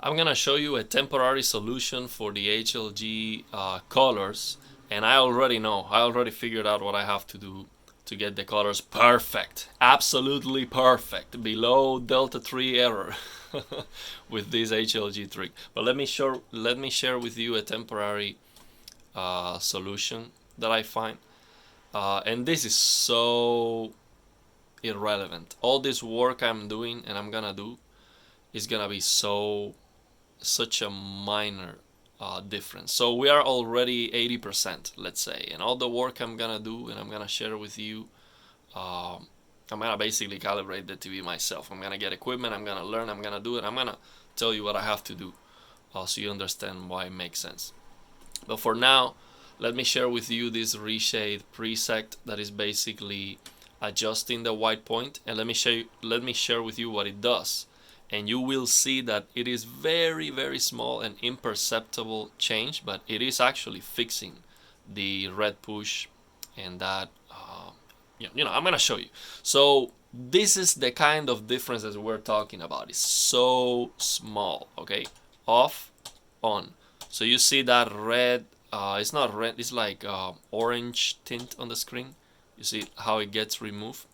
I'm gonna show you a temporary solution for the HLG colors, and I already figured out what I have to do to get the colors perfect, absolutely perfect, below delta 3 error with this HLG trick. But let me share with you a temporary solution that I find, and this is so irrelevant. All this work I'm doing and I'm gonna do is gonna be such a minor difference. So we are already 80%, let's say, and all the work I'm gonna do and I'm gonna share with you, I'm gonna basically calibrate the TV myself. I'm gonna get equipment, I'm gonna learn, I'm gonna do it, I'm gonna tell you what I have to do so you understand why it makes sense. But for now, let me share with you this reshade preset that is basically adjusting the white point, and let me share with you what it does. And you will see that it is very small and imperceptible change, but it is actually fixing the red push and that I'm gonna show you. So this is the kind of difference that we're talking about. It's so small. Okay, off, on. So you see that red, it's not red, it's like orange tint on the screen. You see how it gets removed.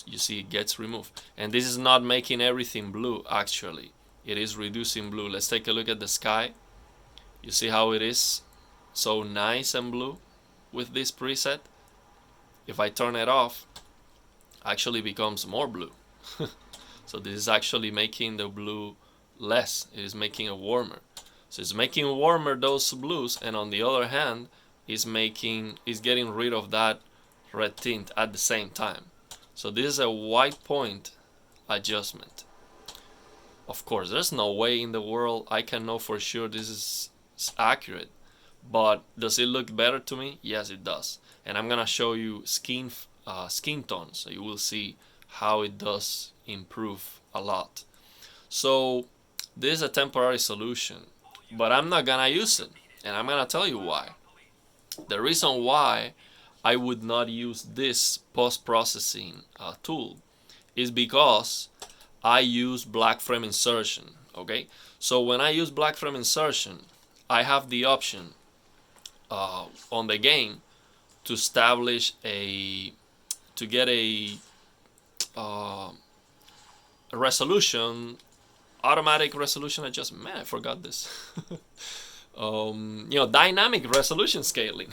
You see it gets removed, and this is not making everything blue. Actually, it is reducing blue. Let's take a look at the sky. You see how it is so nice and blue with this preset. If I turn it off, actually becomes more blue. So this is actually making the blue less. It is making it warmer. So it's making warmer those blues, and on the other hand, is getting rid of that red tint at the same time. So this is a white point adjustment. Of course, there's no way in the world I can know for sure this is accurate, but does it look better to me? Yes, it does. And I'm gonna show you skin tones, so you will see how it does improve a lot. So this is a temporary solution, but I'm not gonna use it, and I'm gonna tell you why. The reason why I would not use this post-processing tool is because I use black frame insertion. Okay, so when I use black frame insertion, I have the option on the game to get a resolution, automatic resolution adjustment. Man, I forgot this. Dynamic resolution scaling.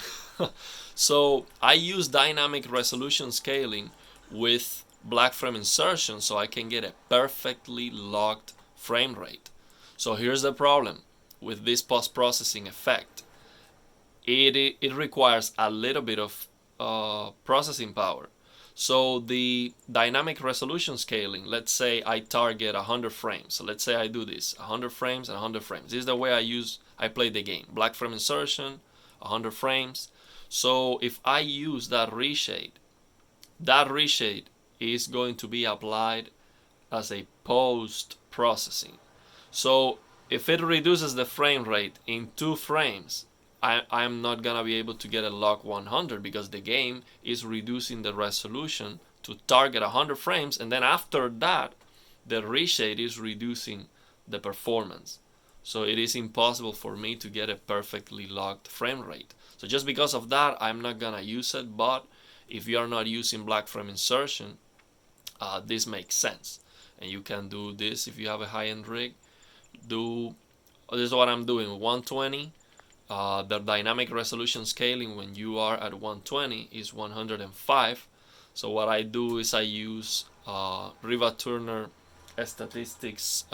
So I use dynamic resolution scaling with black frame insertion so I can get a perfectly locked frame rate. So here's the problem with this post-processing effect. It requires a little bit of processing power. So the dynamic resolution scaling, let's say I target 100 frames. So let's say I do this, 100 frames and 100 frames. This is the way I play the game. Black frame insertion, 100 frames. So if I use that reshade is going to be applied as a post-processing. So if it reduces the frame rate in 2 frames, I'm not gonna be able to get a lock 100 because the game is reducing the resolution to target 100 frames, and then after that the reshade is reducing the performance. So it is impossible for me to get a perfectly locked frame rate. So just because of that, I'm not gonna use it. But if you are not using black frame insertion, this makes sense, and you can do this if you have a high-end rig. This is what I'm doing. 120. The dynamic resolution scaling when you are at 120 is 105. So what I do is I use Riva Turner statistics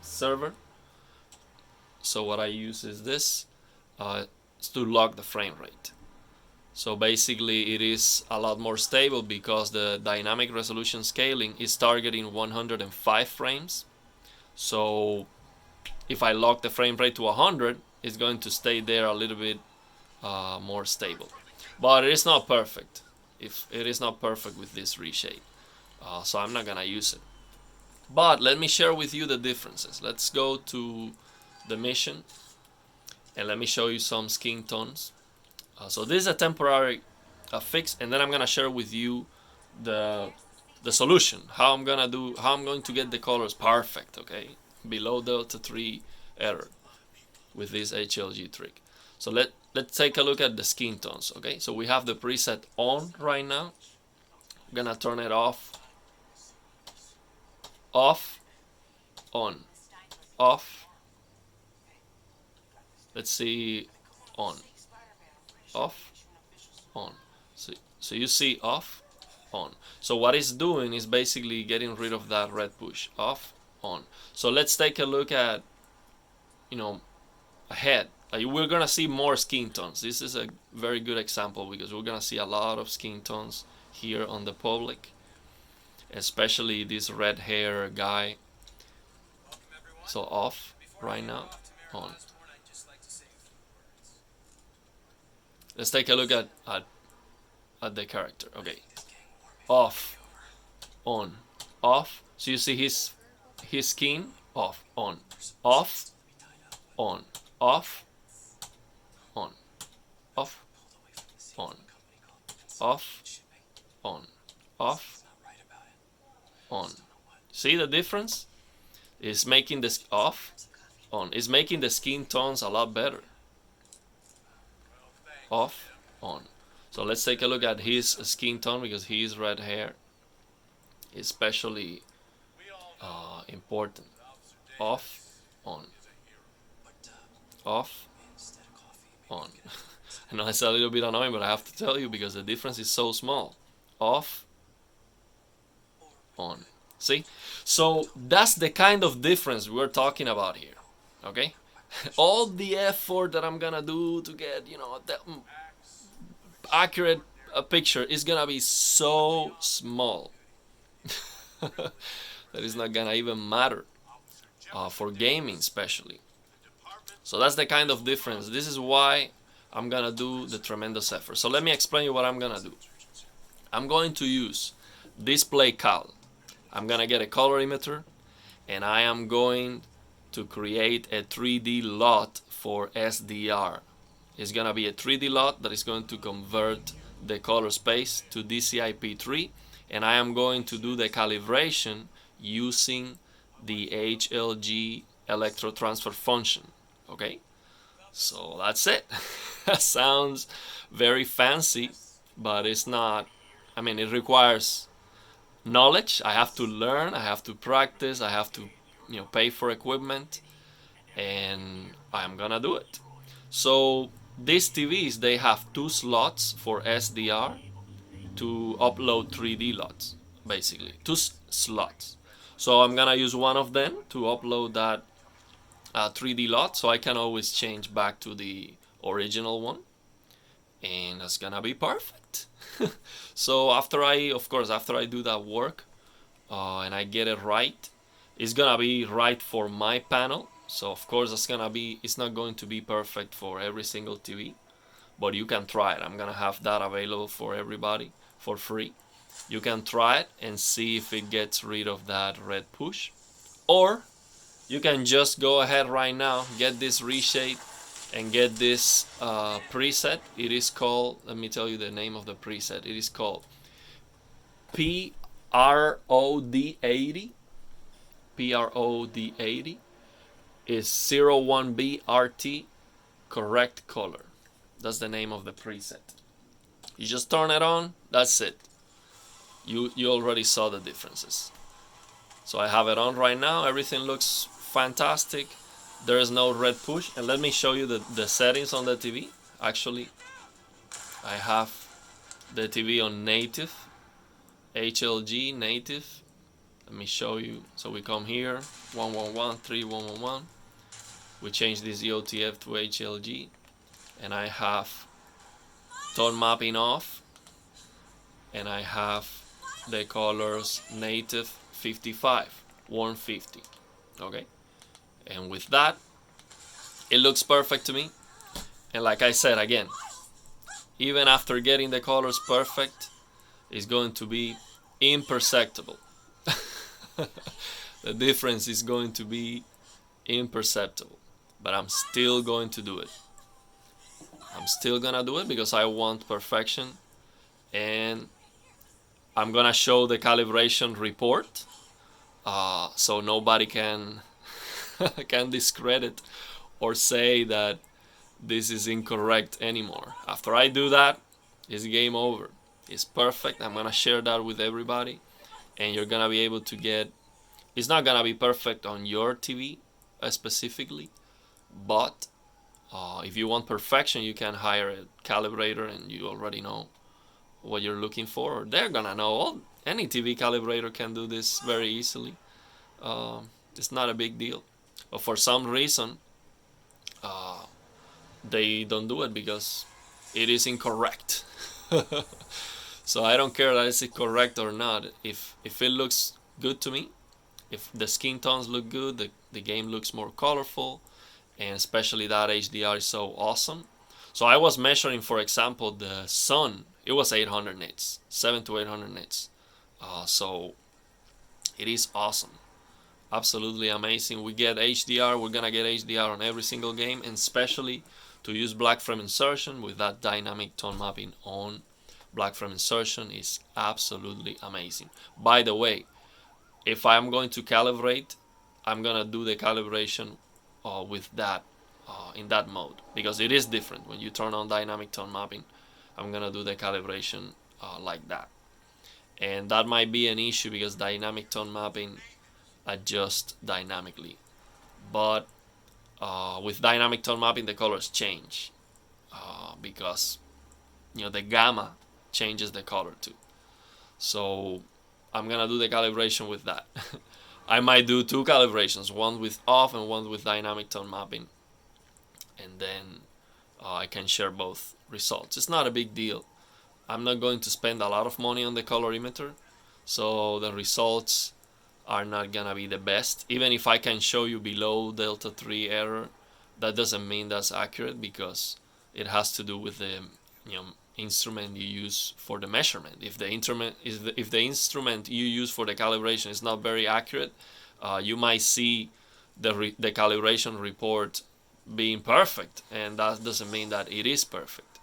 server. So what I use is this to lock the frame rate. So basically it is a lot more stable because the dynamic resolution scaling is targeting 105 frames. So if I lock the frame rate to 100, it's going to stay there a little bit more stable. But it is not perfect. If it is not perfect with this reshade, so I'm not gonna use it. But let me share with you the differences. Let's go to the mission and let me show you some skin tones. So this is a temporary fix, and then I'm gonna share with you the the solution, how I'm going to get the colors perfect, okay, below delta 3 error with this HLG trick. So let's take a look at the skin tones, okay? So we have the preset on right now. I'm gonna turn it off, off, on, off. Let's see, on, off, on. So you see off, on. So what it's doing is basically getting rid of that red push, off, on. So let's take a look at, you know, ahead. We're gonna see more skin tones. This is a very good example because we're gonna see a lot of skin tones here on the public, especially this red hair guy. So off right now, on. Let's take a look at the character. Okay, off, on, off. So you see his skin, off, on, off, on, off, on, off, on, off, on, off, on. See the difference? It's making this off, on. It's making the skin tones a lot better. Off, on. So let's take a look at his skin tone because he is red hair, especially important. Off, on, off, on. I know it's a little bit annoying, but I have to tell you because the difference is so small. Off, on. See? So that's the kind of difference we're talking about here. Okay? All the effort that I'm gonna do to get, you know, the accurate picture is gonna be so small that it's not gonna even matter for gaming especially. So that's the kind of difference. This is why I'm gonna do the tremendous effort. So let me explain you what I'm gonna do. I'm going to use display cal. I'm gonna get a colorimeter and I am going to create a 3D lot for SDR. It's gonna be a 3D lot that is going to convert the color space to DCI-P3, and I am going to do the calibration using the HLG electro transfer function. Okay, so that's it. That sounds very fancy, but it's not. I mean, it requires knowledge. I have to learn, I have to practice, I have to, you know, pay for equipment, and I'm gonna do it. So these TVs, they have 2 slots for SDR to upload 3D lots, basically 2 slots. So I'm gonna use one of them to upload that 3D lot, so I can always change back to the original one, and that's gonna be perfect. So after I do that work and I get it right, it's gonna be right for my panel. So of course it's not going to be perfect for every single TV, but you can try it. I'm gonna have that available for everybody for free. You can try it and see if it gets rid of that red push, or you can just go ahead right now, get this reshade and get this preset. It is called, let me tell you the name of the preset. It is called PROD80. PROD80 is 01B RT correct color. That's the name of the preset. You just turn it on, that's it. You already saw the differences. So I have it on right now. Everything looks fantastic. There is no red push. And let me show you the settings on the TV. Actually, I have the TV on native, HLG native. Let me show you. So we come here, 111.3.111. We change this EOTF to HLG, and I have tone mapping off, and I have the colors native 55, 150. Okay, and with that, it looks perfect to me. And like I said again, even after getting the colors perfect, it's going to be imperceptible. The difference is going to be imperceptible, but I'm still going to do it. I'm still gonna do it because I want perfection, and I'm gonna show the calibration report, so nobody can can discredit or say that this is incorrect anymore. After I do that, it's game over. It's perfect. I'm gonna share that with everybody, and you're gonna be able to get. It's not gonna be perfect on your TV specifically, but if you want perfection, you can hire a calibrator, and you already know what you're looking for, or they're gonna know. Any TV calibrator can do this very easily. It's not a big deal, but for some reason, they don't do it because it is incorrect. So I don't care that it's correct or not. If it looks good to me, if the skin tones look good, the game looks more colorful, and especially that HDR is so awesome. So I was measuring, for example, the sun. It was 800 nits, 7 to 800 nits. So it is awesome. Absolutely amazing. We get HDR. We're gonna get HDR on every single game, and especially to use black frame insertion with that dynamic tone mapping on black frame insertion is absolutely amazing. By the way, if I'm going to calibrate, I'm gonna do the calibration with that in that mode, because it is different when you turn on dynamic tone mapping. I'm gonna do the calibration like that, and that might be an issue because dynamic tone mapping adjusts dynamically, but with dynamic tone mapping the colors change because the gamma changes the color too. So I'm gonna do the calibration with that. I might do two calibrations, one with off and one with dynamic tone mapping, and then I can share both results. It's not a big deal. I'm not going to spend a lot of money on the colorimeter, so the results are not gonna be the best. Even if I can show you below delta 3 error, that doesn't mean that's accurate, because it has to do with the instrument you use for the measurement. If the instrument you use for the calibration is not very accurate, you might see the calibration report being perfect, and that doesn't mean that it is perfect.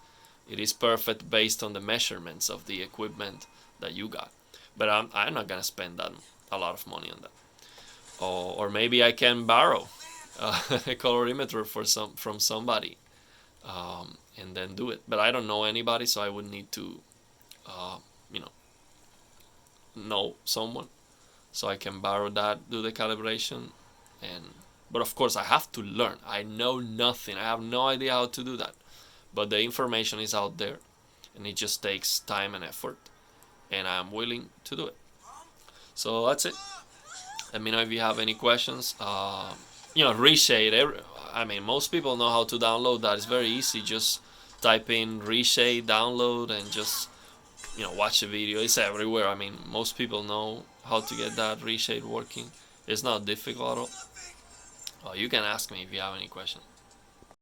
It is perfect based on the measurements of the equipment that you got. But I'm not gonna spend a lot of money on that. Or maybe I can borrow a colorimeter from somebody, and then do it. But I don't know anybody, so I would need to know someone, so I can borrow that, do the calibration. But of course I have to learn. I know nothing. I have no idea how to do that, but the information is out there, and it just takes time and effort, and I'm willing to do it. So that's it. Let me know if you have any questions. Reshade. I mean, most people know how to download that. It's very easy. Just type in reshade, download, and just watch the video. It's everywhere. I mean, most people know how to get that reshade working. It's not difficult at all. You can ask me if you have any questions.